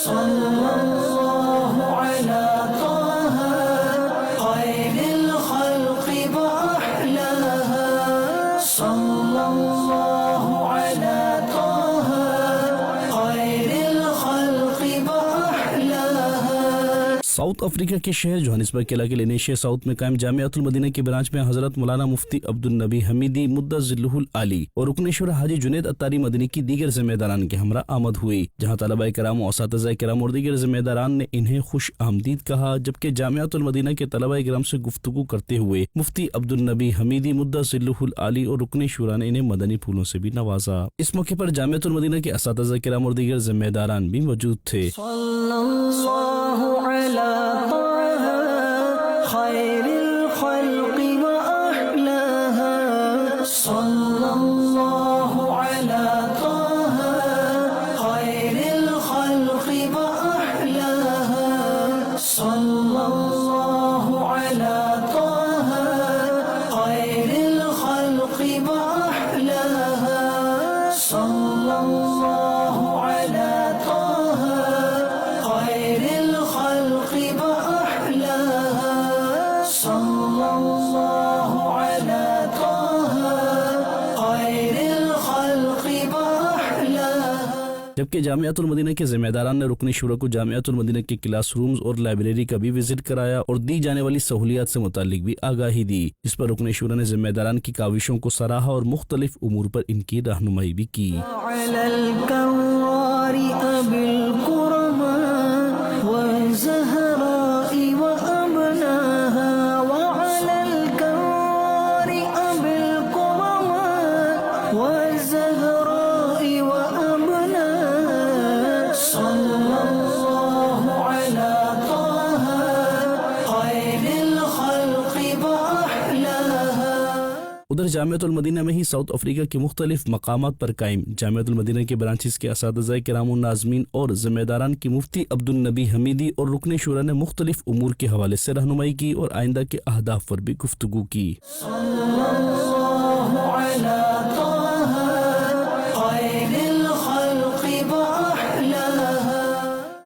صلى الله على طه خير الخلق وأحلاها صلى الله على طه خير الخلق وأحلاها. ساؤتھ افریقہ کے شہر جوہانسبرگ کے علاقے لینیشیا ساؤتھ میں قائم جامعۃ المدینہ کی برانچ میں حضرت مولانا مفتی عبدالنبی حمیدی مدۃ ظلہ العالی اور رکن شورا حاجی جنید عطاری مدنی کی دیگر ذمہ داران کے ہمراہ آمد ہوئی، جہاں طلباء کرام و اساتذہ کرام اور دیگر ذمہ داران نے انہیں خوش آمدید کہا، جبکہ جامعۃ المدینہ کے طلباء کرام سے گفتگو کرتے ہوئے مفتی عبدالنبی حمیدی مدۃ ظلہ العالی اور رکن شورا نے انہیں مدنی پھولوں سے بھی نوازا۔ اس موقع پر جامعۃ المدینہ کے اساتذہ کرام اور دیگر ذمہ داران بھی موجود تھے۔ صلى الله على طه خير الخلق وأحلاها صلى الله على طه خير الخلق وأحلاها صلى الله على طه خير الخلق وأحلاها صلى الله على طه خير الخلق وأحلاها صلى الله على طه خير الخلق وأحلاها. جبکہ جامعۃ المدینہ کے ذمہ داران نے رکن شورا کو جامعۃ المدینہ کے کلاس رومز اور لائبریری کا بھی وزٹ کرایا اور دی جانے والی سہولیات سے متعلق بھی آگاہی دی، جس پر رکن شورا نے ذمہ داران کی کاوشوں کو سراہا اور مختلف امور پر ان کی رہنمائی بھی کی۔ على الكوار أبي الكرماء والزهراء وأبناها وعلى الكوار أبي الكرماء والزهراء وأبناها صلى الله على طه خير الخلق وأحلاها. ادھر جامعۃ المدینہ میں ہی ساؤتھ افریقہ کے مختلف مقامات پر قائم جامعۃ المدینہ کے برانچز کے اساتذہ کرام و ناظمین اور ذمہ داران کی مفتی عبدالنبی حمیدی اور رکن شورا نے مختلف امور کے حوالے سے رہنمائی کی اور آئندہ کے اہداف پر بھی گفتگو کی۔ صلى الله